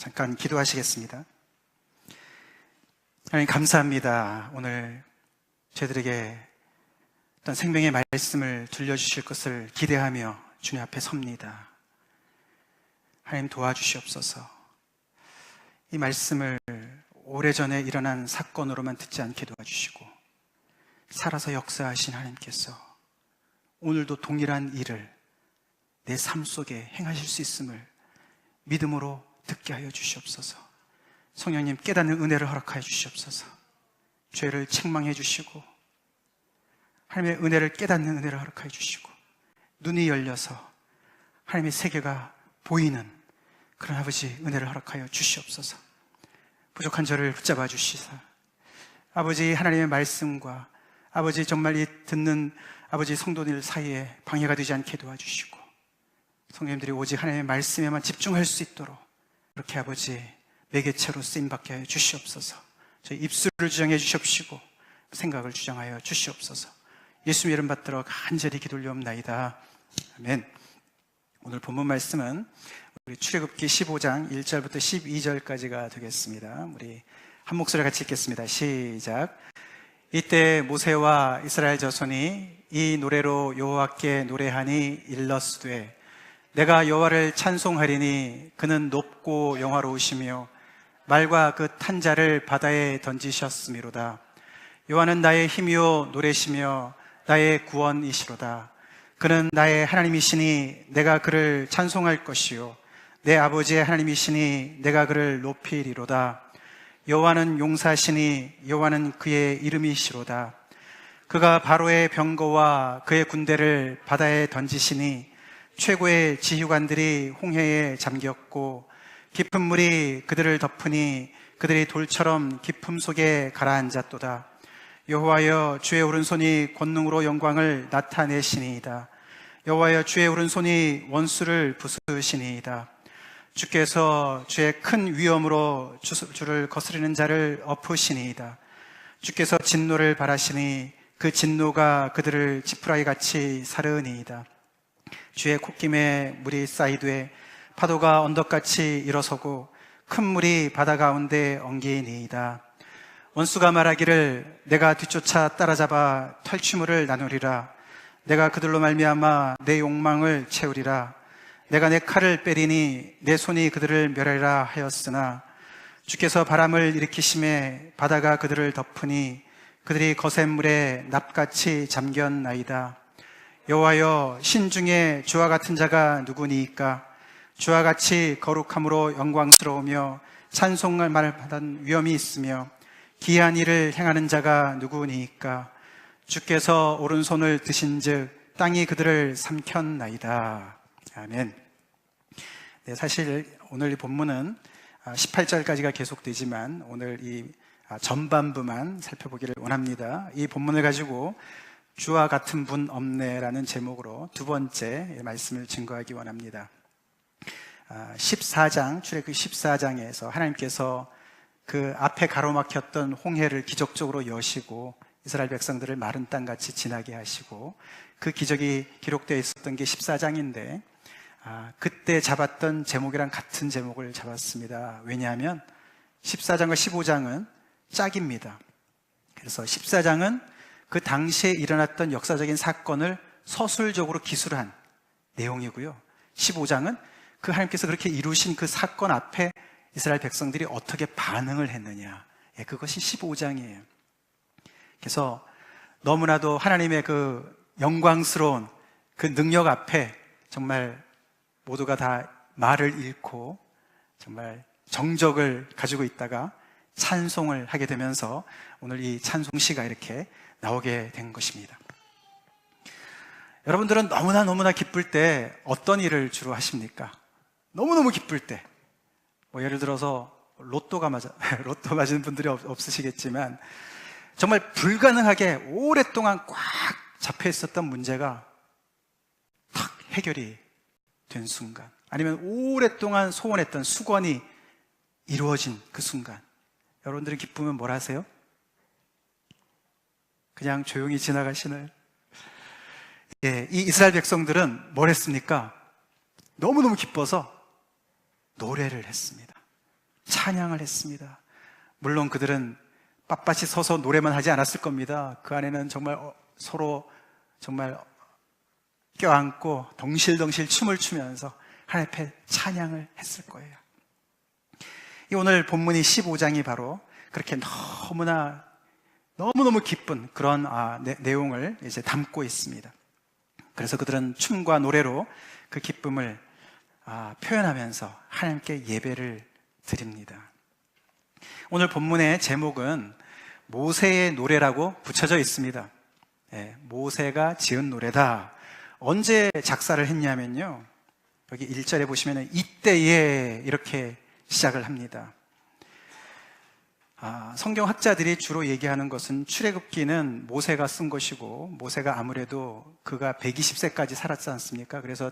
잠깐 기도하시겠습니다. 하나님 감사합니다. 오늘 저희들에게 어떤 생명의 말씀을 들려주실 것을 기대하며 주님 앞에 섭니다. 하나님 도와주시옵소서. 이 말씀을 오래전에 일어난 사건으로만 듣지 않게 도와주시고 살아서 역사하신 하나님께서 오늘도 동일한 일을 내 삶 속에 행하실 수 있음을 믿음으로 듣게 하여 주시옵소서. 성령님 깨닫는 은혜를 허락하여 주시옵소서. 죄를 책망해 주시고 하나님의 은혜를 깨닫는 은혜를 허락하여 주시고 눈이 열려서 하나님의 세계가 보이는 그런 아버지 은혜를 허락하여 주시옵소서. 부족한 저를 붙잡아 주시사 아버지 하나님의 말씀과 아버지 정말 이 듣는 아버지 성도들 사이에 방해가 되지 않게 도와주시고 성도님들이 오직 하나님의 말씀에만 집중할 수 있도록 그렇게 아버지 매개체로 쓰임받게 하여 주시옵소서. 저희 입술을 주장해 주시옵시고 생각을 주장하여 주시옵소서. 예수님 이름 받들어 간절히 기도 올리옵나이다. 아멘. 오늘 본문 말씀은 우리 출애굽기 15장 1절부터 12절까지가 되겠습니다. 우리 한 목소리 같이 읽겠습니다. 시작. 이때 모세와 이스라엘 자손이 이 노래로 여호와께 노래하니 일러스되 내가 여호와를 찬송하리니 그는 높고 영화로우시며 말과 그 탄자를 바다에 던지셨음이로다. 여호와는 나의 힘이요 노래시며 나의 구원이시로다. 그는 나의 하나님이시니 내가 그를 찬송할 것이요 내 아버지의 하나님이시니 내가 그를 높이리로다. 여호와는 용사시니 여호와는 그의 이름이시로다. 그가 바로의 병거와 그의 군대를 바다에 던지시니 최고의 지휘관들이 홍해에 잠겼고 깊은 물이 그들을 덮으니 그들이 돌처럼 깊음 속에 가라앉았도다. 여호와여 주의 오른손이 권능으로 영광을 나타내시니이다. 여호와여 주의 오른손이 원수를 부수시니이다. 주께서 주의 큰 위엄으로 주를 거스리는 자를 엎으시니이다. 주께서 진노를 발하시니 그 진노가 그들을 지푸라기 같이 사르니이다. 주의 콧김에 물이 쌓이되 파도가 언덕같이 일어서고 큰 물이 바다 가운데 엉기니이다. 원수가 말하기를 내가 뒤쫓아 따라잡아 탈취물을 나누리라. 내가 그들로 말미암아 내 욕망을 채우리라. 내가 내 칼을 빼리니 내 손이 그들을 멸하리라 하였으나 주께서 바람을 일으키심에 바다가 그들을 덮으니 그들이 거센 물에 납같이 잠겼나이다. 여호와여 신중에 주와 같은 자가 누구니이까? 주와 같이 거룩함으로 영광스러우며 찬송할 만한 위엄이 있으며 기이한 일을 행하는 자가 누구니이까? 주께서 오른손을 드신즉 땅이 그들을 삼켰나이다. 아멘. 네, 사실 오늘 이 본문은 18절까지가 계속되지만 오늘 이 전반부만 살펴보기를 원합니다. 이 본문을 가지고 주와 같은 분 없네라는 제목으로 두 번째 말씀을 증거하기 원합니다. 14장, 출애굽기 14장에서 하나님께서 그 앞에 가로막혔던 홍해를 기적적으로 여시고 이스라엘 백성들을 마른 땅같이 지나게 하시고 그 기적이 기록되어 있었던 게 14장인데 그때 잡았던 제목이랑 같은 제목을 잡았습니다. 왜냐하면 14장과 15장은 짝입니다. 그래서 14장은 그 당시에 일어났던 역사적인 사건을 서술적으로 기술한 내용이고요. 15장은 그 하나님께서 그렇게 이루신 그 사건 앞에 이스라엘 백성들이 어떻게 반응을 했느냐, 그것이 15장이에요. 그래서 너무나도 하나님의 그 영광스러운 그 능력 앞에 정말 모두가 다 말을 잃고 정말 정적을 가지고 있다가 찬송을 하게 되면서 오늘 이 찬송시가 이렇게 나오게 된 것입니다. 여러분들은 너무나 기쁠 때 어떤 일을 주로 하십니까? 너무너무 기쁠 때 예를 들어서 로또 맞은 분들이 없으시겠지만 정말 불가능하게 오랫동안 꽉 잡혀 있었던 문제가 탁 해결이 된 순간, 아니면 오랫동안 소원했던 수건이 이루어진 그 순간, 여러분들이 기쁘면 뭘 하세요? 그냥 조용히 지나가시나요? 이 이스라엘 백성들은 뭘 했습니까? 너무너무 기뻐서 노래를 했습니다. 찬양을 했습니다. 물론 그들은 빳빳이 서서 노래만 하지 않았을 겁니다. 그 안에는 정말 서로 정말 껴안고 덩실덩실 춤을 추면서 하나님 앞에 찬양을 했을 거예요. 이 오늘 본문이 15장이 바로 그렇게 너무너무 기쁜 그런 내용을 이제 담고 있습니다. 그래서 그들은 춤과 노래로 그 기쁨을 표현하면서 하나님께 예배를 드립니다. 오늘 본문의 제목은 모세의 노래라고 붙여져 있습니다. 모세가 지은 노래다. 언제 작사를 했냐면요, 여기 1절에 보시면 이때에 이렇게 시작을 합니다. 성경학자들이 주로 얘기하는 것은 출애굽기는 모세가 쓴 것이고, 모세가 아무래도 그가 120세까지 살았지 않습니까? 그래서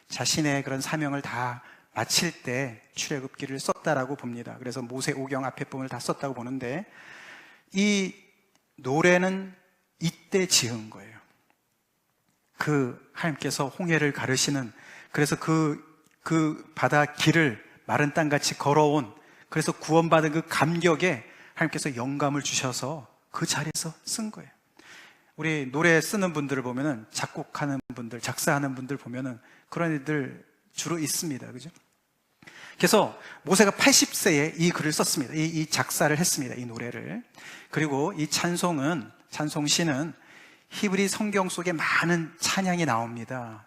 자신의 그런 사명을 다 마칠 때 출애굽기를 썼다라고 봅니다. 그래서 모세오경 앞에 부분을 다 썼다고 보는데, 이 노래는 이때 지은 거예요. 그 하나님께서 홍해를 가르시는, 그래서 그 바다 길을 마른 땅같이 걸어온, 그래서 구원받은 그 감격에 하나님께서 영감을 주셔서 그 자리에서 쓴 거예요. 우리 노래 쓰는 분들을 보면은, 작곡하는 분들, 작사하는 분들 보면은 그런 애들 주로 있습니다. 그죠? 그래서 모세가 80세에 이 글을 썼습니다. 이 작사를 했습니다. 이 노래를. 그리고 이 찬송시는 히브리 성경 속에 많은 찬양이 나옵니다.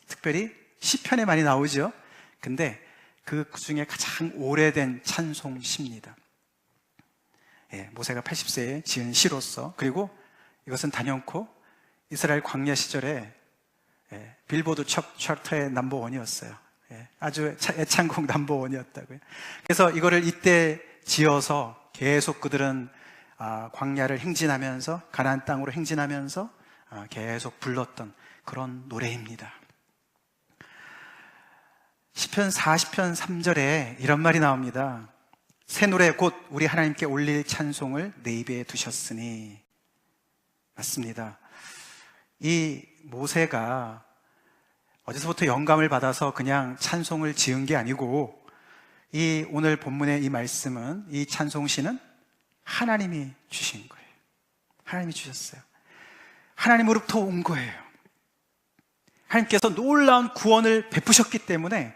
특별히 시편에 많이 나오죠. 근데 그 중에 가장 오래된 찬송시입니다. 모세가 80세에 지은 시로서, 그리고 이것은 단연코 이스라엘 광야 시절에 빌보드 차트의 넘버원이었어요. 아주 애창곡 넘버원이었다고요. 그래서 이거를 이때 지어서 계속 그들은 광야를 행진하면서, 가나안 땅으로 행진하면서 계속 불렀던 그런 노래입니다. 시편 40편 3절에 이런 말이 나옵니다. 새 노래 곧 우리 하나님께 올릴 찬송을 내 입에 두셨으니. 맞습니다. 이 모세가 어디서부터 영감을 받아서 그냥 찬송을 지은 게 아니고, 이 오늘 본문의 이 말씀은, 이 찬송시는 하나님이 주신 거예요. 하나님이 주셨어요. 하나님으로부터 온 거예요. 하나님께서 놀라운 구원을 베푸셨기 때문에,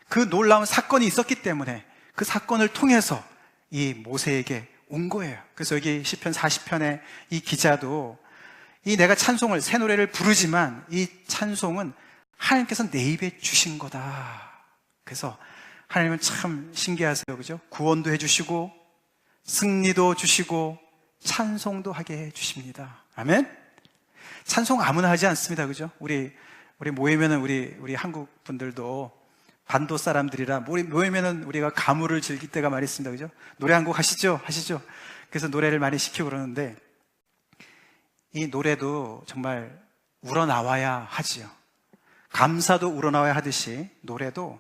그 놀라운 사건이 있었기 때문에 그 사건을 통해서 이 모세에게 온 거예요. 그래서 여기 시편 40편의 이 기자도, 이 내가 찬송을, 새 노래를 부르지만 이 찬송은 하나님께서 내 입에 주신 거다. 그래서 하나님은 참 신기하세요. 그죠? 구원도 해주시고 승리도 주시고 찬송도 하게 해주십니다. 아멘? 찬송 아무나 하지 않습니다. 그죠? 우리 모이면은 우리 한국 분들도 반도 사람들이라 모이면은 우리가 가무를 즐길 때가 많이 있습니다. 그죠? 노래 한 곡 하시죠? 그래서 노래를 많이 시키고 그러는데, 이 노래도 정말 우러나와야 하지요. 감사도 우러나와야 하듯이 노래도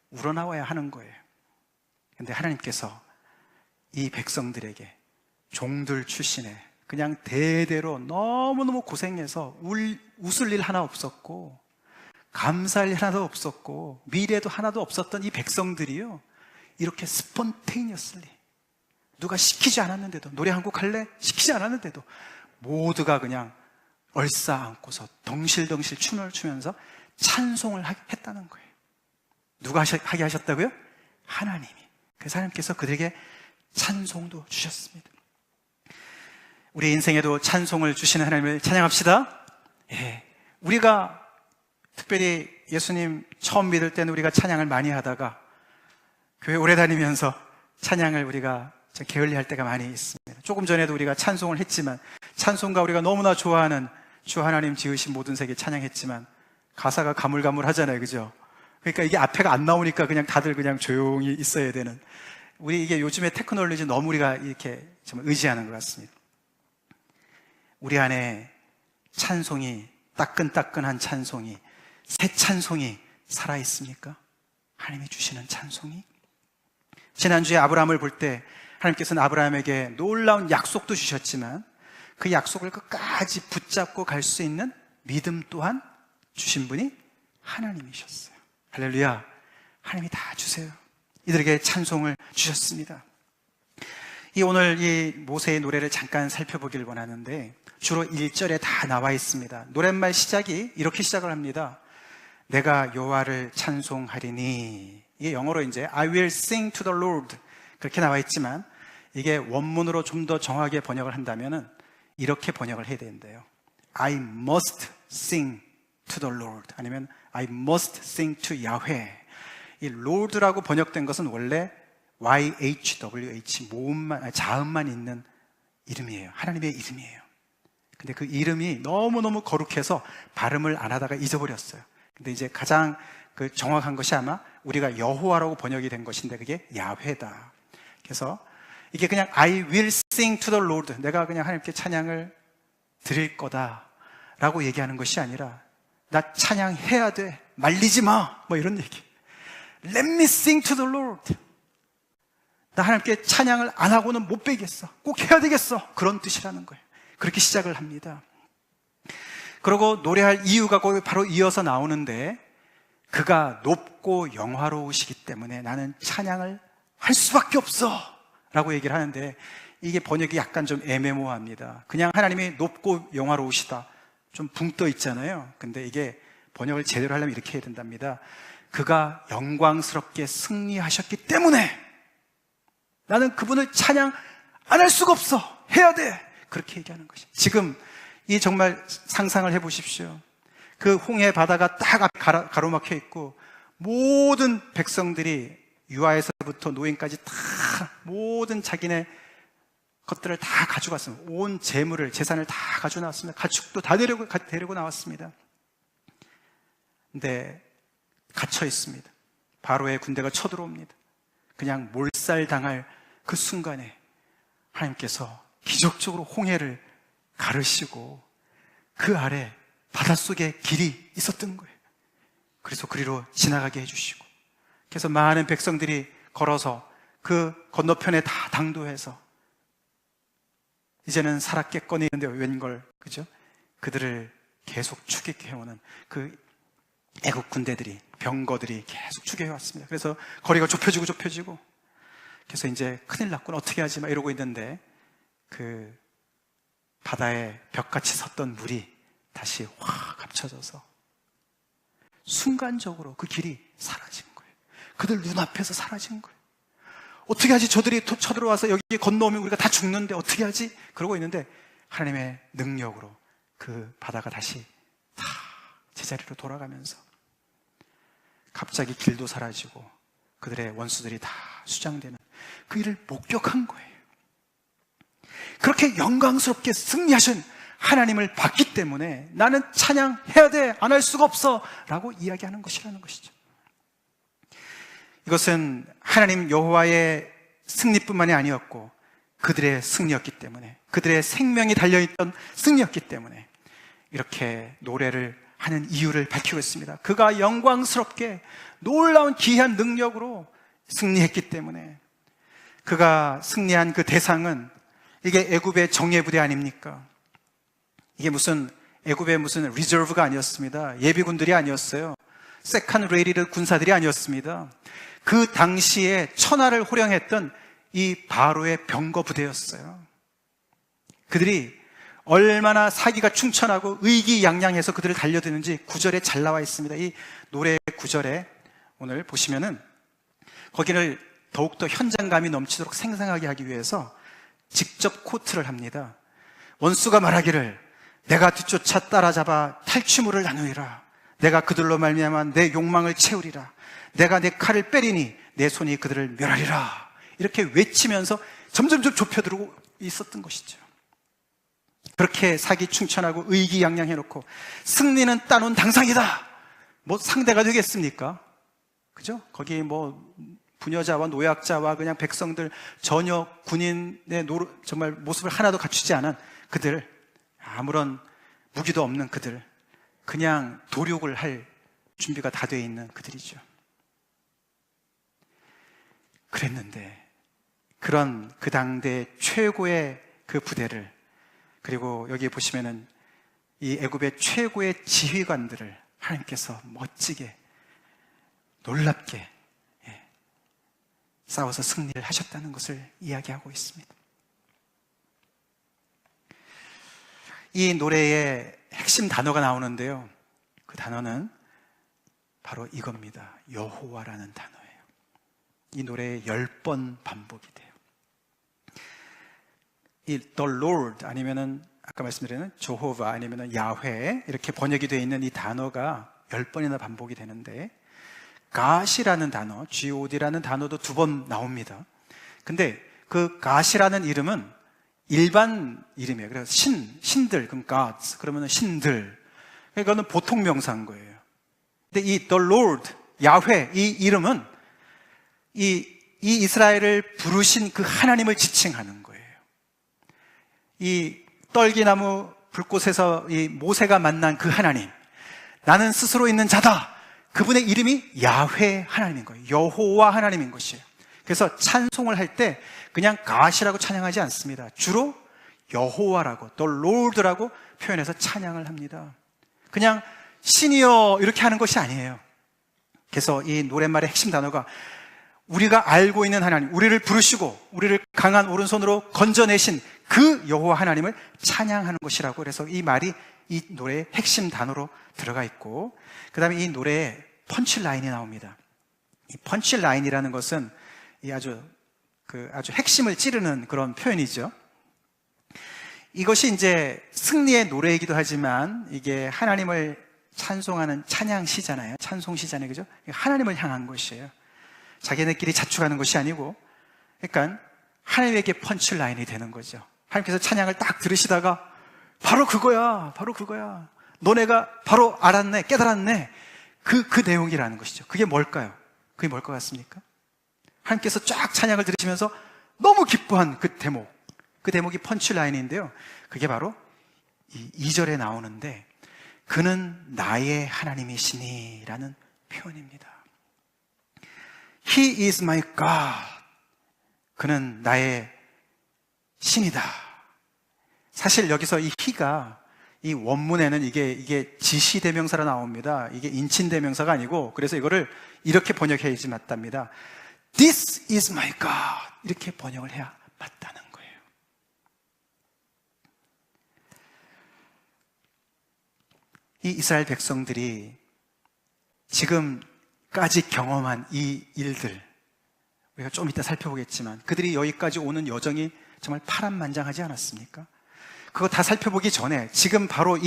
우러나와야 하는 거예요. 근데 하나님께서 이 백성들에게 종들 출신에 그냥 대대로 너무너무 고생해서 웃을 일 하나 없었고, 감사할 일 하나도 없었고, 미래도 하나도 없었던 이 백성들이요, 이렇게 스폰테이니어슬리, 누가 시키지 않았는데도, 노래 한 곡 할래? 시키지 않았는데도 모두가 그냥 얼싸안고서 덩실덩실 춤을 추면서 찬송을 했다는 거예요. 누가 하게 하셨다고요? 하나님이. 그래서 하나님께서 그들에게 찬송도 주셨습니다. 우리 인생에도 찬송을 주시는 하나님을 찬양합시다. 우리가 특별히 예수님 처음 믿을 때는 우리가 찬양을 많이 하다가 교회 오래 다니면서 찬양을 우리가 게을리할 때가 많이 있습니다. 조금 전에도 우리가 찬송을 했지만, 찬송가 우리가 너무나 좋아하는 주 하나님 지으신 모든 세계 찬양했지만 가사가 가물가물하잖아요. 그죠? 그러니까 이게 앞에가 안 나오니까 그냥 다들 그냥 조용히 있어야 되는, 우리 이게 요즘에 테크놀로지 너무 우리가 이렇게 정말 의지하는 것 같습니다. 우리 안에 찬송이, 따끈따끈한 찬송이, 새 찬송이 살아있습니까? 하나님이 주시는 찬송이. 지난주에 아브라함을 볼 때 하나님께서는 아브라함에게 놀라운 약속도 주셨지만 그 약속을 끝까지 붙잡고 갈 수 있는 믿음 또한 주신 분이 하나님이셨어요. 할렐루야. 하나님이 다 주세요. 이들에게 찬송을 주셨습니다. 오늘 이 모세의 노래를 잠깐 살펴보길 원하는데 주로 1절에 다 나와 있습니다. 노랫말 시작이 이렇게 시작을 합니다. 내가 여호와를 찬송하리니. 이게 영어로 이제 I will sing to the Lord 그렇게 나와 있지만 이게 원문으로 좀 더 정확하게 번역을 한다면은 이렇게 번역을 해야 된대요. I must sing to the Lord 아니면 I must sing to 야훼. 이 Lord라고 번역된 것은 원래 YHWH 모음만 자음만 있는 이름이에요. 하나님의 이름이에요. 근데 그 이름이 너무너무 거룩해서 발음을 안 하다가 잊어버렸어요. 근데 이제 가장 그 정확한 것이 아마 우리가 여호와라고 번역이 된 것인데 그게 야훼다. 그래서 이게 그냥 I will sing to the Lord 내가 그냥 하나님께 찬양을 드릴 거다 라고 얘기하는 것이 아니라 나 찬양해야 돼 말리지 마 뭐 이런 얘기. Let me sing to the Lord. 나 하나님께 찬양을 안 하고는 못 빼겠어. 꼭 해야 되겠어. 그런 뜻이라는 거예요. 그렇게 시작을 합니다. 그리고 노래할 이유가 거기 바로 이어서 나오는데 그가 높고 영화로우시기 때문에 나는 찬양을 할 수밖에 없어 라고 얘기를 하는데 이게 번역이 약간 좀 애매모호합니다. 그냥 하나님이 높고 영화로우시다 좀 붕 떠 있잖아요. 근데 이게 번역을 제대로 하려면 이렇게 해야 된답니다. 그가 영광스럽게 승리하셨기 때문에 나는 그분을 찬양 안 할 수가 없어. 해야 돼. 그렇게 얘기하는 것이. 지금 이 정말 상상을 해보십시오. 그 홍해 바다가 딱 가로막혀 있고 모든 백성들이 유아에서부터 노인까지 다 모든 자기네 것들을 다 가져갔습니다. 온 재물을 재산을 다 가져 나왔습니다. 가축도 다 데리고 나왔습니다. 근데 갇혀 있습니다. 바로의 군대가 쳐들어옵니다. 그냥 몰살당할 그 순간에 하나님께서 기적적으로 홍해를 가르시고 그 아래 바닷속에 길이 있었던 거예요. 그래서 그리로 지나가게 해주시고 그래서 많은 백성들이 걸어서 그 건너편에 다 당도해서 이제는 살았겠거니 했는데 웬걸 그죠? 그들을 계속 추격해오는 그 애국 군대들이 병거들이 계속 추격해왔습니다. 그래서 거리가 좁혀지고 그래서 이제 큰일 났구나 어떻게 하지 막 이러고 있는데 그 바다에 벽같이 섰던 물이 다시 확 합쳐져서 순간적으로 그 길이 사라진 거예요. 그들 눈앞에서 사라진 거예요. 어떻게 하지? 저들이 쳐들어와서 여기 건너오면 우리가 다 죽는데 어떻게 하지? 그러고 있는데 하나님의 능력으로 그 바다가 다시 다 제자리로 돌아가면서 갑자기 길도 사라지고 그들의 원수들이 다 수장되는 그 일을 목격한 거예요. 그렇게 영광스럽게 승리하신 하나님을 봤기 때문에 나는 찬양해야 돼, 안 할 수가 없어 라고 이야기하는 것이라는 것이죠. 이것은 하나님 여호와의 승리뿐만이 아니었고 그들의 승리였기 때문에, 그들의 생명이 달려있던 승리였기 때문에 이렇게 노래를 하는 이유를 밝히고 있습니다. 그가 영광스럽게 놀라운 기이한 능력으로 승리했기 때문에, 그가 승리한 그 대상은 이게 애굽의 정예부대 아닙니까? 이게 무슨 애굽의 무슨 리저브가 아니었습니다. 예비군들이 아니었어요. 세컨 레이리드 군사들이 아니었습니다. 그 당시에 천하를 호령했던 이 바로의 병거 부대였어요. 그들이 얼마나 사기가 충천하고 의기양양해서 그들을 달려드는지 9절에 잘 나와 있습니다. 이 노래 9절에 오늘 보시면은 거기를 더욱더 현장감이 넘치도록 생생하게 하기 위해서 직접 코트를 합니다. 원수가 말하기를 내가 뒤쫓아 따라잡아 탈취물을 나누리라. 내가 그들로 말미암아 내 욕망을 채우리라. 내가 내 칼을 빼리니 내 손이 그들을 멸하리라. 이렇게 외치면서 점점점 좁혀들고 있었던 것이죠. 그렇게 사기 충천하고 의기양양해놓고 승리는 따놓은 당상이다. 뭐 상대가 되겠습니까? 그죠? 거기 뭐 부녀자와 노약자와 그냥 백성들 전혀 군인의 정말 모습을 하나도 갖추지 않은 그들, 아무런 무기도 없는 그들, 그냥 도륙을 할 준비가 다 되어 있는 그들이죠. 그랬는데 그런 그 당대 최고의 그 부대를, 그리고 여기 보시면은 이 애굽의 최고의 지휘관들을 하나님께서 멋지게 놀랍게 싸워서 승리를 하셨다는 것을 이야기하고 있습니다. 이 노래의 핵심 단어가 나오는데요, 그 단어는 바로 이겁니다. 여호와라는 단어예요. 이 노래에 10번 반복이 돼요. 이 The Lord 아니면은 아까 말씀드린 조호바 아니면은 야훼 이렇게 번역이 되어 있는 이 단어가 10번이나 반복이 되는데, God이라는 단어, God라는 단어도 2번 나옵니다. 근데 그 God이라는 이름은 일반 이름이에요. 그래서 신들, 그럼 Gods, 그러면 신들. 이거는 보통 명사인 거예요. 근데 이 The Lord, 야훼, 이 이름은 이 이스라엘을 부르신 그 하나님을 지칭하는 거예요. 이 떨기나무 불꽃에서 이 모세가 만난 그 하나님, 나는 스스로 있는 자다. 그분의 이름이 야훼 하나님인 거예요. 여호와 하나님인 것이에요. 그래서 찬송을 할 때 그냥 가시라고 찬양하지 않습니다. 주로 여호와라고, The Lord라고 표현해서 찬양을 합니다. 그냥 신이여 이렇게 하는 것이 아니에요. 그래서 이 노랫말의 핵심 단어가 우리가 알고 있는 하나님, 우리를 부르시고 우리를 강한 오른손으로 건져내신 그 여호와 하나님을 찬양하는 것이라고, 그래서 이 말이 이 노래의 핵심 단어로 들어가 있고, 그 다음에 이 노래에 펀치라인이 나옵니다. 이 펀치라인이라는 것은 이 아주 핵심을 찌르는 그런 표현이죠. 이것이 이제 승리의 노래이기도 하지만 이게 하나님을 찬송하는 찬양시잖아요. 찬송시잖아요. 그죠? 하나님을 향한 것이에요. 자기네끼리 자축하는 것이 아니고, 그러니까 하나님에게 펀치라인이 되는 거죠. 하나님께서 찬양을 딱 들으시다가 바로 그거야, 바로 그거야, 너네가 바로 알았네, 깨달았네, 그 내용이라는 것이죠. 그게 뭘까요? 그게 뭘 것 같습니까? 하나님께서 쫙 찬양을 들으시면서 너무 기뻐한 그 대목이 펀치라인인데요, 그게 바로 이 2절에 나오는데, 그는 나의 하나님이시니 라는 표현입니다. He is my God. 그는 나의 신이다. 사실 여기서 이 he가, 이 원문에는 이게 지시대명사로 나옵니다. 이게 인칭대명사가 아니고, 그래서 이거를 이렇게 번역해야지 맞답니다. This is my God. 이렇게 번역을 해야 맞다는 거예요. 이 이스라엘 백성들이 지금까지 경험한 이 일들, 우리가 좀 이따 살펴보겠지만 그들이 여기까지 오는 여정이 정말 파란만장하지 않았습니까? 그거 다 살펴보기 전에 지금 바로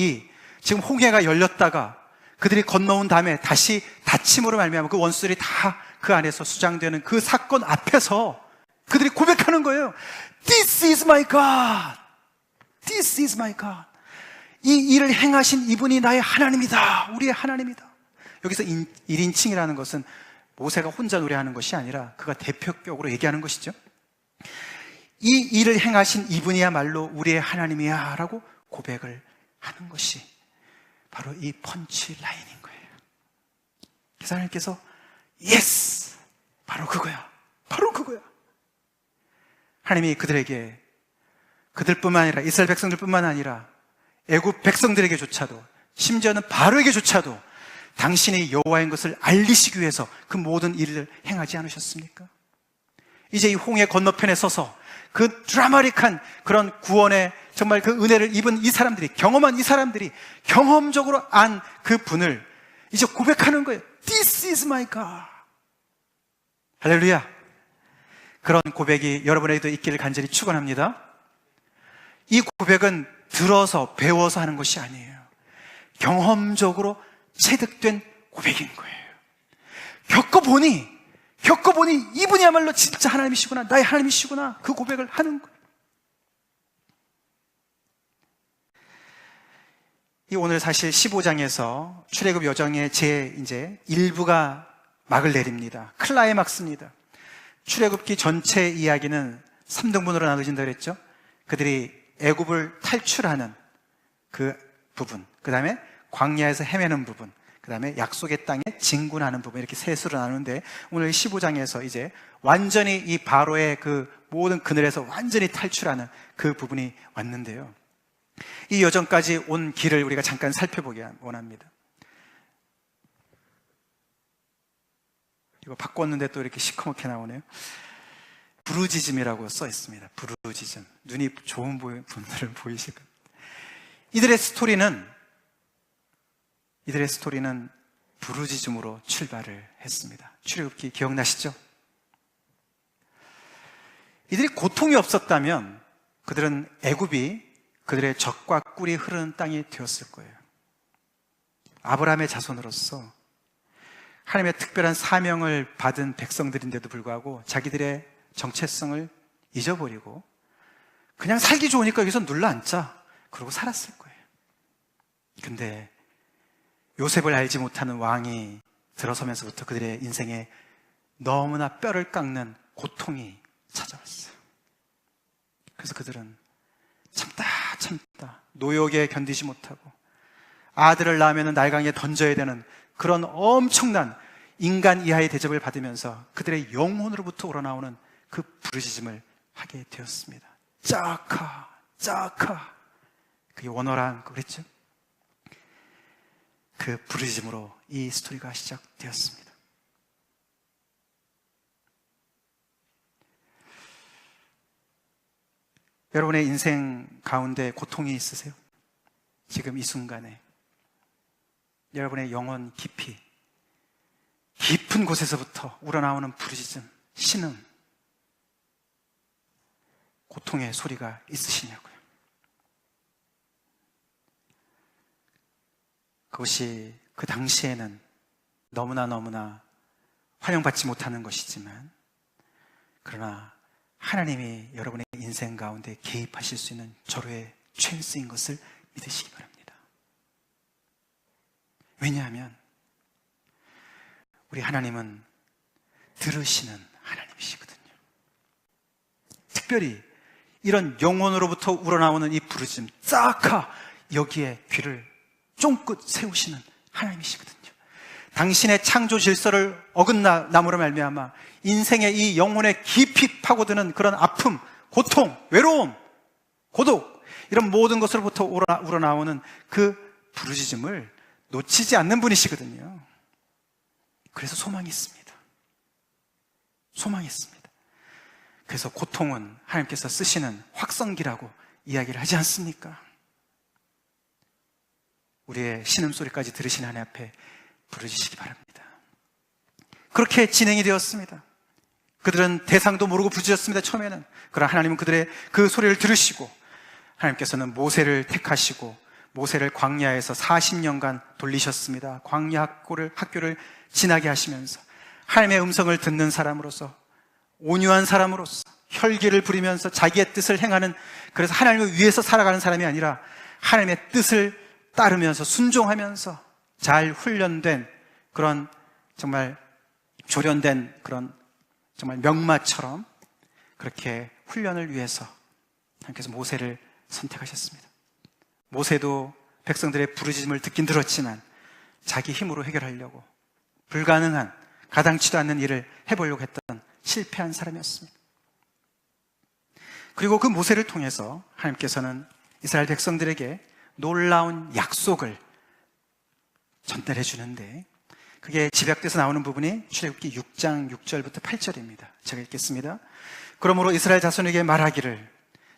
지금 홍해가 열렸다가 그들이 건너온 다음에 다시 다침으로 말미암아 그 원수들이 다 그 안에서 수장되는 그 사건 앞에서 그들이 고백하는 거예요. This is my God. This is my God. 이 일을 행하신 이분이 나의 하나님이다. 우리의 하나님이다. 여기서 1인칭이라는 것은 모세가 혼자 노래하는 것이 아니라 그가 대표격으로 얘기하는 것이죠. 이 일을 행하신 이분이야말로 우리의 하나님이야 라고 고백을 하는 것이 바로 이 펀치라인인 거예요. 그래서 하나님께서 예스! 바로 그거야. 바로 그거야. 하나님이 그들에게, 그들뿐만 아니라 이스라엘 백성들뿐만 아니라 애굽 백성들에게조차도, 심지어는 바로에게조차도 당신이 여호와인 것을 알리시기 위해서 그 모든 일을 행하지 않으셨습니까? 이제 이 홍해 건너편에 서서 그 드라마틱한 그런 구원의 정말 그 은혜를 입은 이 사람들이, 경험한 이 사람들이 경험적으로 안 그 분을 이제 고백하는 거예요. This is my God. 할렐루야. 그런 고백이 여러분에게도 있기를 간절히 축원합니다. 이 고백은 들어서 배워서 하는 것이 아니에요. 경험적으로 체득된 고백인 거예요. 겪어보니 이분이야말로 진짜 하나님이시구나, 나의 하나님이시구나, 그 고백을 하는 거예요. 이 오늘 사실 15장에서 출애굽 여정의 이제 일부가 막을 내립니다. 클라이막스입니다. 출애굽기 전체 이야기는 3등분으로 나눠진다 그랬죠. 그들이 애굽을 탈출하는 그 부분, 그 다음에 광야에서 헤매는 부분, 그 다음에 약속의 땅에 진군하는 부분, 이렇게 셋으로 나누는데 오늘 15장에서 이제 완전히 이 바로의 그 모든 그늘에서 완전히 탈출하는 그 부분이 왔는데요, 이 여정까지 온 길을 우리가 잠깐 살펴보기 원합니다. 이거 바꿨는데 또 이렇게 시커멓게 나오네요. 부르짖음이라고 써 있습니다. 부르짖음. 눈이 좋은 분들은 보이실 겁니다. 이들의 스토리는 부르짖음으로 출발을 했습니다. 출애굽기 기억나시죠? 이들이 고통이 없었다면 그들은 애굽이 그들의 젖과 꿀이 흐르는 땅이 되었을 거예요. 아브라함의 자손으로서 하나님의 특별한 사명을 받은 백성들인데도 불구하고 자기들의 정체성을 잊어버리고 그냥 살기 좋으니까 여기서 눌러앉자 그러고 살았을 거예요. 근데 요셉을 알지 못하는 왕이 들어서면서부터 그들의 인생에 너무나 뼈를 깎는 고통이 찾아왔어요. 그래서 그들은 참다 노역에 견디지 못하고 아들을 낳으면 날강에 던져야 되는 그런 엄청난 인간 이하의 대접을 받으면서 그들의 영혼으로부터 우러나오는 그 부르짖음을 하게 되었습니다. 짜카 그게 원어란 그랬죠? 그 부르짖음으로 이 스토리가 시작되었습니다. 여러분의 인생 가운데 고통이 있으세요? 지금 이 순간에 여러분의 영혼 깊은 곳에서부터 우러나오는 부르짖음, 신음, 고통의 소리가 있으시냐고요. 그것이 그 당시에는 너무나 환영받지 못하는 것이지만, 그러나 하나님이 여러분의 인생 가운데 개입하실 수 있는 절호의 찬스인 것을 믿으시기 바랍니다. 왜냐하면 우리 하나님은 들으시는 하나님이시거든요. 특별히 이런 영혼으로부터 우러나오는 이 부르짖음, 짜카, 여기에 귀를 쫑긋 세우시는 하나님이시거든요. 당신의 창조 질서를 어긋남으로 말미암아 인생의 이 영혼에 깊이 파고드는 그런 아픔, 고통, 외로움, 고독, 이런 모든 것으로부터 우러나오는 그 부르짖음을 놓치지 않는 분이시거든요. 그래서 소망이 있습니다. 소망이 있습니다. 그래서 고통은 하나님께서 쓰시는 확성기라고 이야기를 하지 않습니까? 우리의 신음소리까지 들으신 하나님 앞에 부르짖으시기 바랍니다. 그렇게 진행이 되었습니다. 그들은 대상도 모르고 부르짖었습니다. 처음에는. 그러나 하나님은 그들의 그 소리를 들으시고 하나님께서는 모세를 택하시고 모세를 광야에서 40년간 돌리셨습니다. 광야 학교를 지나게 하시면서 하나님의 음성을 듣는 사람으로서, 온유한 사람으로서, 혈기를 부리면서 자기의 뜻을 행하는, 그래서 하나님을 위해서 살아가는 사람이 아니라 하나님의 뜻을 따르면서 순종하면서 잘 훈련된 그런 정말 조련된 그런 정말 명마처럼 그렇게 훈련을 위해서 하나님께서 모세를 선택하셨습니다. 모세도 백성들의 부르짖음을 듣긴 들었지만 자기 힘으로 해결하려고 불가능한, 가당치도 않는 일을 해보려고 했던 실패한 사람이었습니다. 그리고 그 모세를 통해서 하나님께서는 이스라엘 백성들에게 놀라운 약속을 전달해 주는데, 그게 집약돼서 나오는 부분이 출애굽기 6장 6절부터 8절입니다. 제가 읽겠습니다. 그러므로 이스라엘 자손에게 말하기를,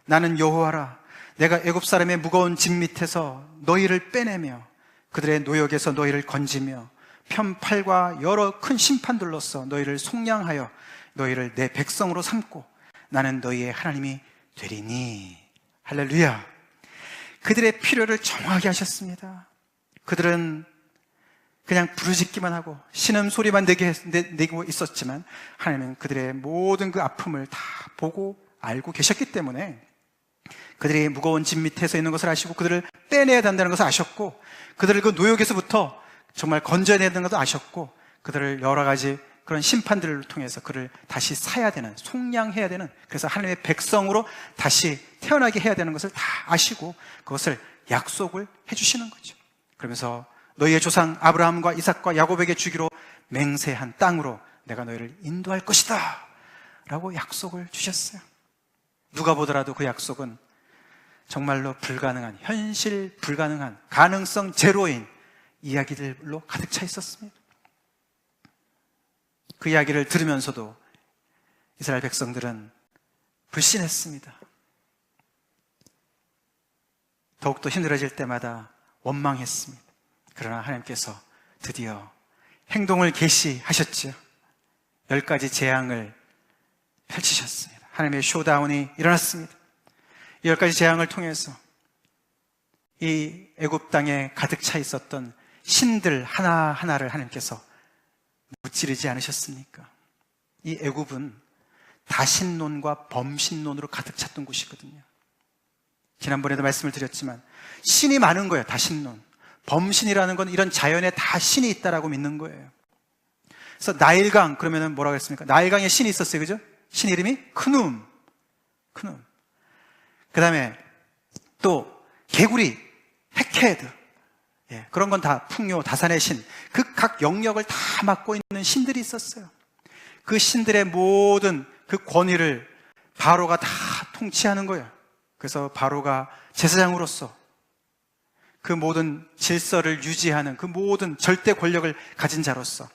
나는 여호와라. 내가 애굽 사람의 무거운 짐 밑에서 너희를 빼내며 그들의 노역에서 너희를 건지며 편팔과 여러 큰 심판들로서 너희를 속량하여 너희를 내 백성으로 삼고 나는 너희의 하나님이 되리니. 할렐루야. 그들의 필요를 정확히 하셨습니다. 그들은 그냥 부르짖기만 하고 신음소리만 내고 있었지만 하나님은 그들의 모든 그 아픔을 다 보고 알고 계셨기 때문에 그들이 무거운 짐 밑에서 있는 것을 아시고 그들을 빼내야 된다는 것을 아셨고, 그들을 그 노역에서부터 정말 건져야 되는 것도 아셨고, 그들을 여러 가지 그런 심판들을 통해서 그를 다시 사야 되는, 속량해야 되는, 그래서 하나님의 백성으로 다시 태어나게 해야 되는 것을 다 아시고 그것을 약속을 해주시는 거죠. 그러면서 너희의 조상 아브라함과 이삭과 야곱에게 주기로 맹세한 땅으로 내가 너희를 인도할 것이다 라고 약속을 주셨어요. 누가 보더라도 그 약속은 정말로 불가능한, 현실 불가능한, 가능성 제로인 이야기들로 가득 차 있었습니다. 그 이야기를 들으면서도 이스라엘 백성들은 불신했습니다. 더욱더 힘들어질 때마다 원망했습니다. 그러나 하나님께서 드디어 행동을 개시하셨죠. 10가지 재앙을 펼치셨습니다. 하나님의 쇼다운이 일어났습니다. 이 10가지 재앙을 통해서 이 애굽 땅에 가득 차 있었던 신들 하나하나를 하나님께서 무찌르지 않으셨습니까? 이 애굽은 다신론과 범신론으로 가득 찼던 곳이거든요. 지난번에도 말씀을 드렸지만 신이 많은 거예요. 다신론. 범신이라는 건 이런 자연에 다 신이 있다라고 믿는 거예요. 그래서 나일강 그러면은 뭐라고 했습니까? 나일강에 신이 있었어요. 그죠? 신 이름이 크눔. 그 다음에 또 개구리, 헤케드. 예, 그런 건 다 풍요, 다산의 신. 그 각 영역을 다 맡고 있는 신들이 있었어요. 그 신들의 모든 그 권위를 바로가 다 통치하는 거예요. 그래서 바로가 제사장으로서 그 모든 질서를 유지하는 그 모든 절대 권력을 가진 자로서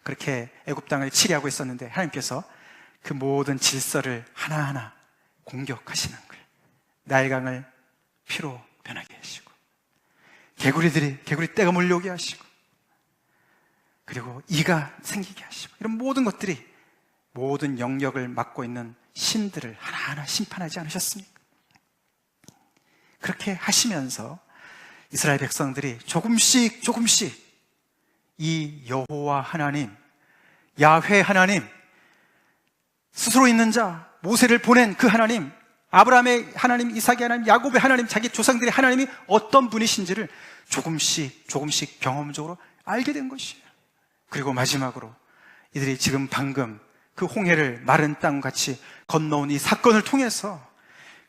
그렇게 애굽 땅을 치리하고 있었는데 하나님께서 그 모든 질서를 하나하나 공격하시는 거예요. 나일강을 피로 변하게 하시고 개구리 떼가 몰려오게 하시고 그리고 이가 생기게 하시고 이런 모든 것들이 모든 영역을 맡고 있는 신들을 하나하나 심판하지 않으셨습니까? 그렇게 하시면서 이스라엘 백성들이 조금씩 이 여호와 하나님, 야훼 하나님, 스스로 있는 자, 모세를 보낸 그 하나님, 아브라함의 하나님, 이삭의 하나님, 야곱의 하나님, 자기 조상들의 하나님이 어떤 분이신지를 조금씩 경험적으로 알게 된 것이에요. 그리고 마지막으로 이들이 지금 방금 그 홍해를 마른 땅같이 건너온 이 사건을 통해서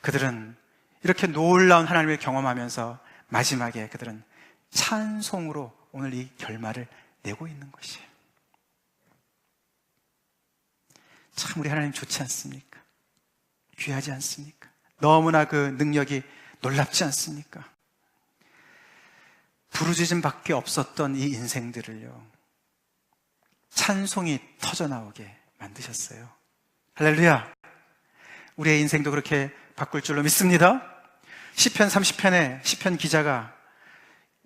그들은 이렇게 놀라운 하나님을 경험하면서 마지막에 그들은 찬송으로 오늘 이 결말을 내고 있는 것이에요. 참 우리 하나님 좋지 않습니까? 귀하지 않습니까? 너무나 그 능력이 놀랍지 않습니까? 부르짖음밖에 없었던 이 인생들을요 찬송이 터져나오게 만드셨어요. 할렐루야. 우리의 인생도 그렇게 바꿀 줄로 믿습니다. 시편 30편에 시편 기자가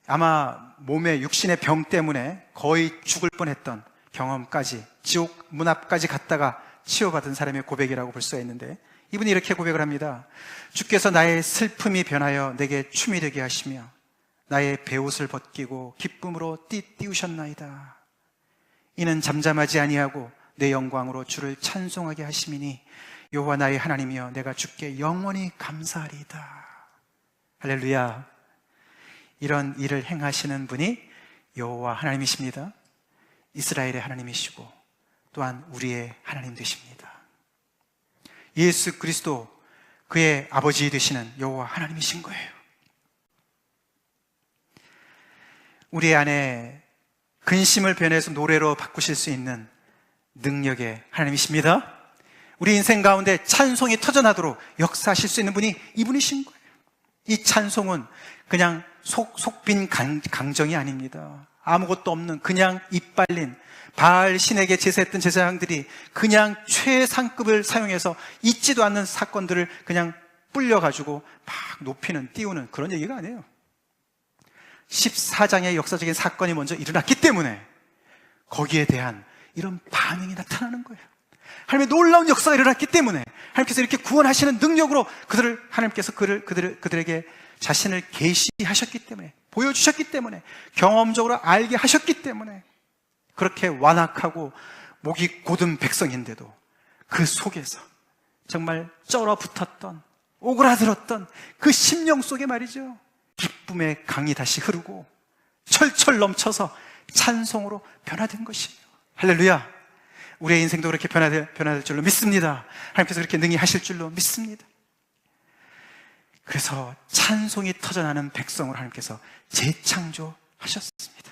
아마 몸의 육신의 병 때문에 거의 죽을 뻔했던 경험까지 지옥 문 앞까지 갔다가 치유받은 사람의 고백이라고 볼 수가 있는데 이분이 이렇게 고백을 합니다. 주께서 나의 슬픔이 변하여 내게 춤이 되게 하시며 나의 베옷을 벗기고 기쁨으로 띠우셨나이다. 이는 잠잠하지 아니하고 내 영광으로 주를 찬송하게 하심이니 여호와 나의 하나님이여 내가 주께 영원히 감사하리이다. 할렐루야. 이런 일을 행하시는 분이 여호와 하나님이십니다. 이스라엘의 하나님이시고 또한 우리의 하나님 되십니다. 예수 그리스도 그의 아버지 되시는 여호와 하나님이신 거예요. 우리 안에 근심을 변해서 노래로 바꾸실 수 있는 능력의 하나님이십니다. 우리 인생 가운데 찬송이 터져나도록 역사하실 수 있는 분이 이분이신 거예요. 이 찬송은 그냥 속빈 강정이 아닙니다. 아무것도 없는 그냥 이빨린 바알 신에게 제사했던 제사장들이 그냥 최상급을 사용해서 있지도 않는 사건들을 그냥 불려가지고 막 높이는 띄우는 그런 얘기가 아니에요. 14장의 역사적인 사건이 먼저 일어났기 때문에 거기에 대한 이런 반응이 나타나는 거예요. 하나님의 놀라운 역사가 일어났기 때문에 하나님께서 이렇게 구원하시는 능력으로 하나님께서 그들에게 자신을 계시하셨기 때문에 보여주셨기 때문에 경험적으로 알게 하셨기 때문에 그렇게 완악하고 목이 곧은 백성인데도 그 속에서 정말 쩔어붙었던 오그라들었던 그 심령 속에 말이죠 기쁨의 강이 다시 흐르고 철철 넘쳐서 찬송으로 변화된 것이에요. 할렐루야. 우리의 인생도 그렇게 변화될 줄로 믿습니다. 하나님께서 그렇게 능히 하실 줄로 믿습니다. 그래서 찬송이 터져나는 백성을 하나님께서 재창조하셨습니다.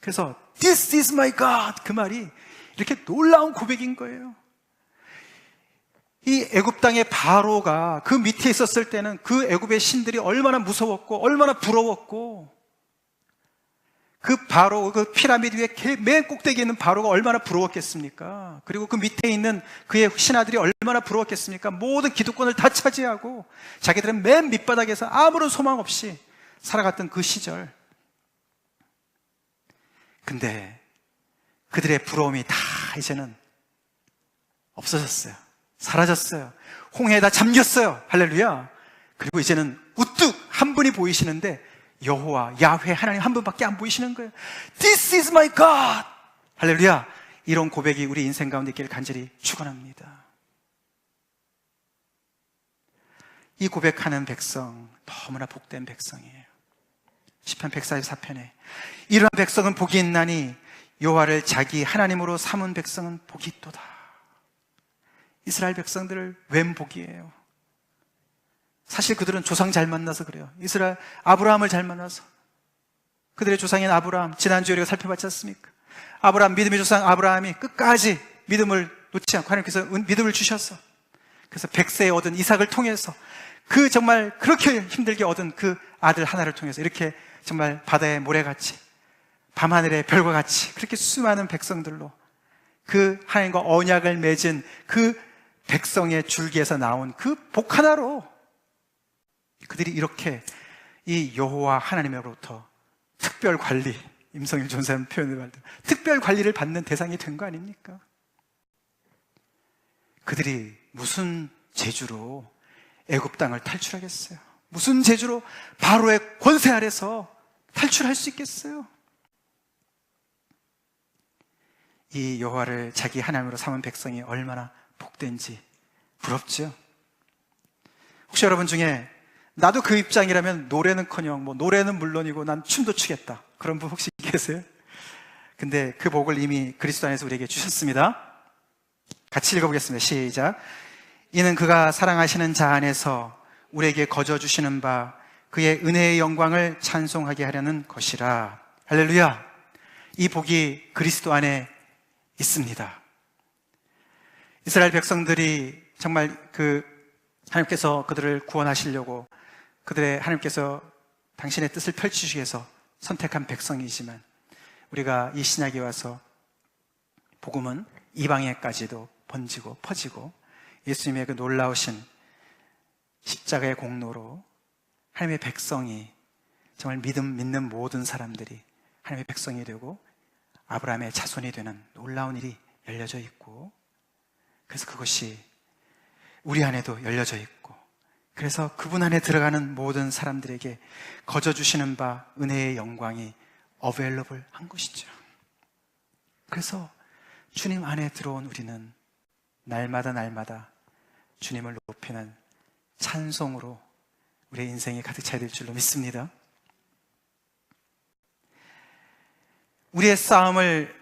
그래서 This is my God 그 말이 이렇게 놀라운 고백인 거예요. 이 애굽 땅의 바로가 그 밑에 있었을 때는 그 애굽의 신들이 얼마나 무서웠고 얼마나 부러웠고 그 바로 그 피라미드 위에 맨 꼭대기에 있는 바로가 얼마나 부러웠겠습니까? 그리고 그 밑에 있는 그의 신하들이 얼마나 부러웠겠습니까? 모든 기득권을 다 차지하고 자기들은 맨 밑바닥에서 아무런 소망 없이 살아갔던 그 시절. 근데 그들의 부러움이 다 이제는 없어졌어요. 사라졌어요. 홍해에 다 잠겼어요. 할렐루야. 그리고 이제는 우뚝 한 분이 보이시는데 여호와, 야훼, 하나님 한 분밖에 안 보이시는 거예요. This is my God. 할렐루야. 이런 고백이 우리 인생 가운데 있기를 간절히 축원합니다. 이 고백하는 백성 너무나 복된 백성이에요. 시편 144편에 이러한 백성은 복이 있나니 여호와를 자기 하나님으로 삼은 백성은 복이 있도다. 이스라엘 백성들을 웬 복이에요. 사실 그들은 조상 잘 만나서 그래요. 이스라엘 아브라함을 잘 만나서. 그들의 조상인 아브라함, 지난주에 우리가 살펴봤지 않습니까? 아브라함, 믿음의 조상 아브라함이 끝까지 믿음을 놓지 않고 하나님께서 믿음을 주셨어. 그래서 100세에 얻은 이삭을 통해서 그 정말 그렇게 힘들게 얻은 그 아들 하나를 통해서 이렇게 정말 바다의 모래같이 밤하늘의 별과 같이 그렇게 수많은 백성들로 그 하나님과 언약을 맺은 그 백성의 줄기에서 나온 그 복 하나로 그들이 이렇게 이 여호와 하나님으로부터 특별 관리, 임성일 전사님 표현을 받는 특별 관리를 받는 대상이 된 거 아닙니까? 그들이 무슨 재주로 애굽 땅을 탈출하겠어요? 무슨 재주로 바로의 권세 아래서 탈출할 수 있겠어요? 이 여호와를 자기 하나님으로 삼은 백성이 얼마나 복된지 부럽죠? 혹시 여러분 중에 나도 그 입장이라면 노래는커녕 노래는 물론이고 난 춤도 추겠다, 그런 분 혹시 계세요? 근데 그 복을 이미 그리스도 안에서 우리에게 주셨습니다. 같이 읽어보겠습니다. 시작. 이는 그가 사랑하시는 자 안에서 우리에게 거저 주시는 바 그의 은혜의 영광을 찬송하게 하려는 것이라. 할렐루야. 이 복이 그리스도 안에 있습니다. 이스라엘 백성들이 정말 하나님께서 그들을 구원하시려고 그들의 하나님께서 당신의 뜻을 펼치시기 위해서 선택한 백성이지만 우리가 이 신약에 와서 복음은 이방에까지도 번지고 퍼지고 예수님의 그 놀라우신 십자가의 공로로 하나님의 백성이 정말 믿는 모든 사람들이 하나님의 백성이 되고 아브라함의 자손이 되는 놀라운 일이 열려져 있고, 그래서 그것이 우리 안에도 열려져 있고, 그래서 그분 안에 들어가는 모든 사람들에게 거저 주시는 바 은혜의 영광이 available 한 것이죠. 그래서 주님 안에 들어온 우리는 날마다 주님을 높이는 찬송으로 우리의 인생이 가득 차야 될 줄로 믿습니다. 우리의 싸움을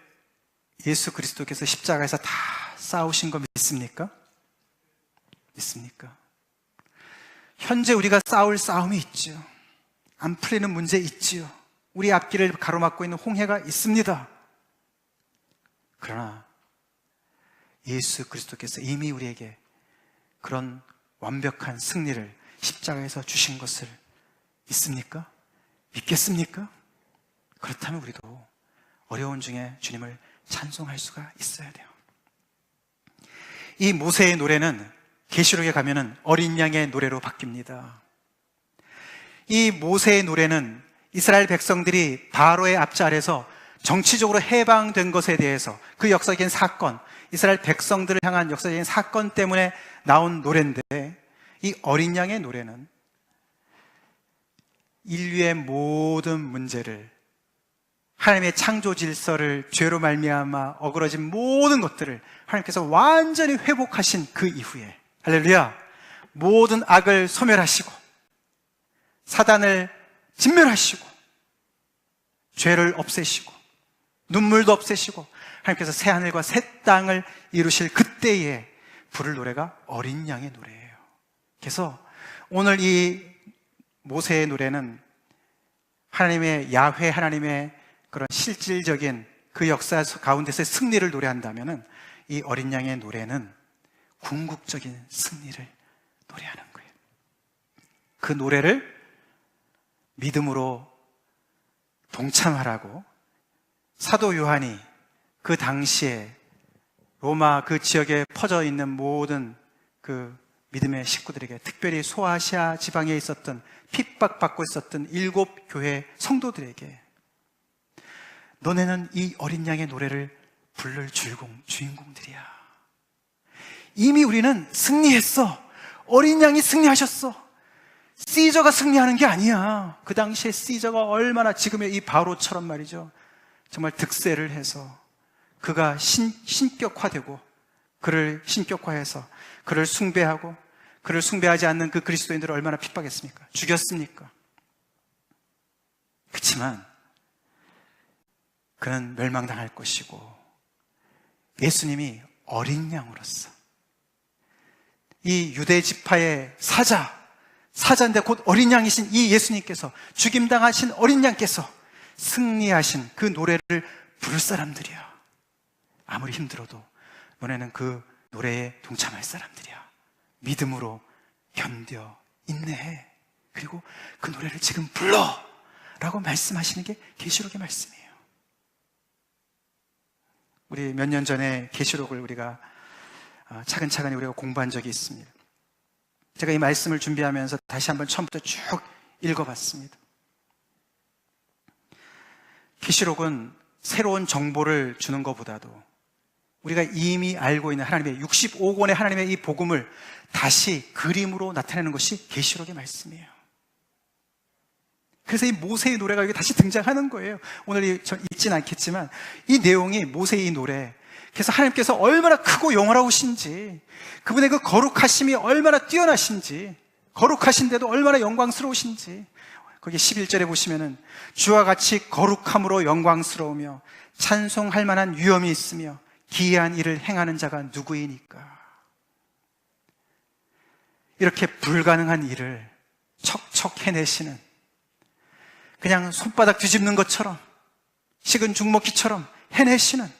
예수 그리스도께서 십자가에서 다 싸우신 거 믿습니까? 믿습니까? 현재 우리가 싸울 싸움이 있죠. 안 풀리는 문제 있지요. 우리 앞길을 가로막고 있는 홍해가 있습니다. 그러나 예수 그리스도께서 이미 우리에게 그런 완벽한 승리를 십자가에서 주신 것을 믿습니까? 믿겠습니까? 그렇다면 우리도 어려운 중에 주님을 찬송할 수가 있어야 돼요. 이 모세의 노래는 계시록에 가면은 어린 양의 노래로 바뀝니다. 이 모세의 노래는 이스라엘 백성들이 바로의 앞자리에서 정치적으로 해방된 것에 대해서 그 역사적인 사건, 이스라엘 백성들을 향한 역사적인 사건 때문에 나온 노래인데, 이 어린 양의 노래는 인류의 모든 문제를, 하나님의 창조 질서를 죄로 말미암아 어그러진 모든 것들을 하나님께서 완전히 회복하신 그 이후에, 할렐루야, 모든 악을 소멸하시고 사단을 진멸하시고 죄를 없애시고 눈물도 없애시고 하나님께서 새 하늘과 새 땅을 이루실 그때에 부를 노래가 어린 양의 노래예요. 그래서 오늘 이 모세의 노래는 하나님의 야훼, 하나님의 그런 실질적인 그 역사 가운데서의 승리를 노래한다면은 이 어린 양의 노래는 궁극적인 승리를 노래하는 거예요. 그 노래를 믿음으로 동참하라고 사도 요한이 그 당시에 로마 그 지역에 퍼져 있는 모든 그 믿음의 식구들에게, 특별히 소아시아 지방에 있었던 핍박받고 있었던 7교회 성도들에게, 너네는 이 어린 양의 노래를 부를 주인공들이야. 이미 우리는 승리했어. 어린 양이 승리하셨어. 시저가 승리하는 게 아니야. 그 당시에 시저가 얼마나 지금의 이 바로처럼 말이죠, 정말 득세를 해서 그가 신격화되고, 그를 신격화해서 그를 숭배하고, 그를 숭배하지 않는 그 그리스도인들을 얼마나 핍박했습니까? 죽였습니까? 그렇지만 그는 멸망당할 것이고, 예수님이 어린 양으로서 이 유대 지파의 사자인데 곧 어린 양이신 이 예수님께서, 죽임당하신 어린 양께서 승리하신 그 노래를 부를 사람들이야. 아무리 힘들어도 너네는 그 노래에 동참할 사람들이야. 믿음으로 견뎌 인내해. 그리고 그 노래를 지금 불러 라고 말씀하시는 게 계시록의 말씀이에요. 우리 몇 년 전에 계시록을 우리가 차근차근히 우리가 공부한 적이 있습니다. 제가 이 말씀을 준비하면서 다시 한번 처음부터 쭉 읽어봤습니다. 계시록은 새로운 정보를 주는 것보다도 우리가 이미 알고 있는 하나님의 65권의 하나님의 이 복음을 다시 그림으로 나타내는 것이 계시록의 말씀이에요. 그래서 이 모세의 노래가 여기 다시 등장하는 거예요. 오늘 읽진 않겠지만 이 내용이 모세의 이 노래, 그래서 하나님께서 얼마나 크고 영원하신지, 그분의 그 거룩하심이 얼마나 뛰어나신지, 거룩하신데도 얼마나 영광스러우신지, 거기 11절에 보시면은 주와 같이 거룩함으로 영광스러우며 찬송할 만한 위엄이 있으며 기이한 일을 행하는 자가 누구이니까. 이렇게 불가능한 일을 척척 해내시는, 그냥 손바닥 뒤집는 것처럼, 식은 죽 먹기처럼 해내시는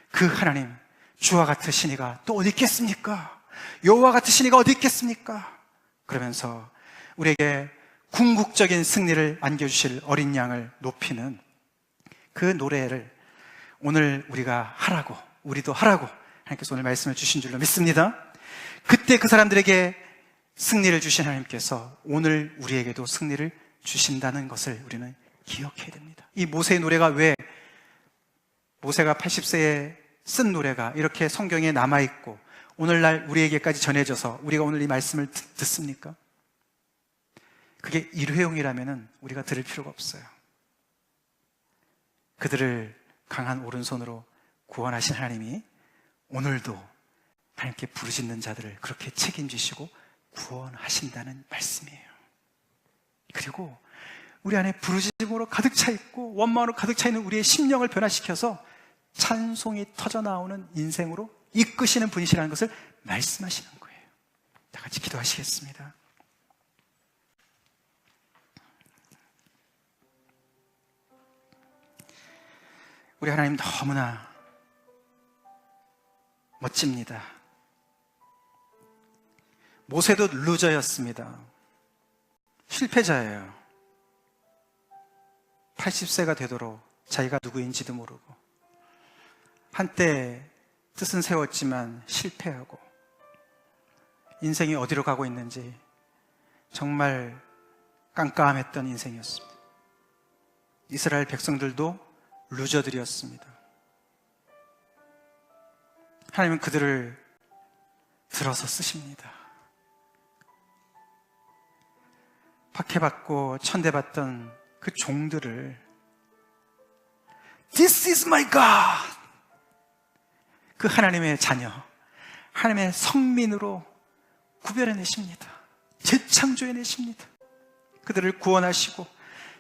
그 하나님, 주와 같으신 이가 또 어디 있겠습니까? 여호와 같으신 이가 어디 있겠습니까? 그러면서 우리에게 궁극적인 승리를 안겨주실 어린 양을 높이는 그 노래를 오늘 우리도 하라고 하나님께서 오늘 말씀을 주신 줄로 믿습니다. 그때 그 사람들에게 승리를 주신 하나님께서 오늘 우리에게도 승리를 주신다는 것을 우리는 기억해야 됩니다. 이 모세의 노래가 왜, 모세가 80세에 쓴 노래가 이렇게 성경에 남아있고 오늘날 우리에게까지 전해져서 우리가 오늘 이 말씀을 듣습니까? 그게 일회용이라면 우리가 들을 필요가 없어요. 그들을 강한 오른손으로 구원하신 하나님이 오늘도 하나님께 부르짖는 자들을 그렇게 책임지시고 구원하신다는 말씀이에요. 그리고 우리 안에 부르짖음으로 가득 차 있고 원망으로 가득 차 있는 우리의 심령을 변화시켜서 찬송이 터져 나오는 인생으로 이끄시는 분이시라는 것을 말씀하시는 거예요. 다 같이 기도하시겠습니다. 우리 하나님 너무나 멋집니다. 모세도 루저였습니다. 실패자예요. 80세가 되도록 자기가 누구인지도 모르고 한때 뜻은 세웠지만 실패하고 인생이 어디로 가고 있는지 정말 깜깜했던 인생이었습니다. 이스라엘 백성들도 루저들이었습니다. 하나님은 그들을 들어서 쓰십니다. 박해받고 천대받던 그 종들을 This is my God! 그 하나님의 자녀, 하나님의 성민으로 구별해내십니다. 재창조해내십니다. 그들을 구원하시고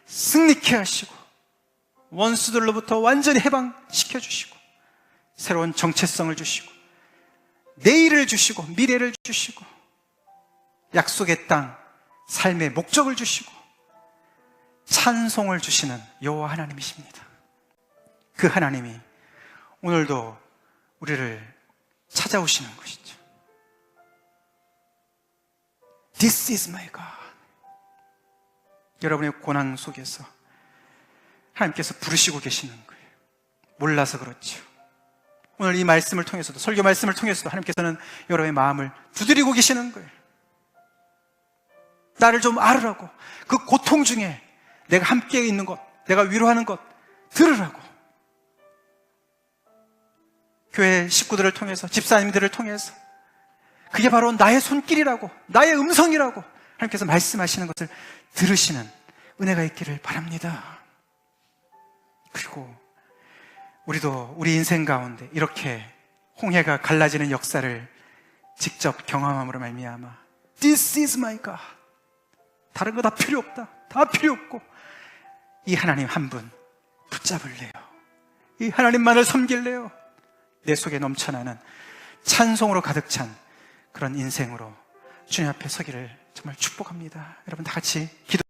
승리케 하시고 원수들로부터 완전히 해방시켜주시고 새로운 정체성을 주시고 내일을 주시고 미래를 주시고 약속의 땅, 삶의 목적을 주시고 찬송을 주시는 여호와 하나님이십니다. 그 하나님이 오늘도 우리를 찾아오시는 것이죠. This is my God. 여러분의 고난 속에서 하나님께서 부르시고 계시는 거예요. 몰라서 그렇죠. 오늘 이 말씀을 통해서도, 설교 말씀을 통해서도 하나님께서는 여러분의 마음을 두드리고 계시는 거예요. 나를 좀 알으라고. 그 고통 중에 내가 함께 있는 것, 내가 위로하는 것 들으라고. 교회 식구들을 통해서, 집사님들을 통해서 그게 바로 나의 손길이라고, 나의 음성이라고 하나님께서 말씀하시는 것을 들으시는 은혜가 있기를 바랍니다. 그리고 우리도 우리 인생 가운데 이렇게 홍해가 갈라지는 역사를 직접 경험함으로 말미암아 This is my God, 다른 거 다 필요 없다, 다 필요 없고 이 하나님 한 분 붙잡을래요, 이 하나님만을 섬길래요, 내 속에 넘쳐나는 찬송으로 가득 찬 그런 인생으로 주님 앞에 서기를 정말 축복합니다. 여러분 다 같이 기도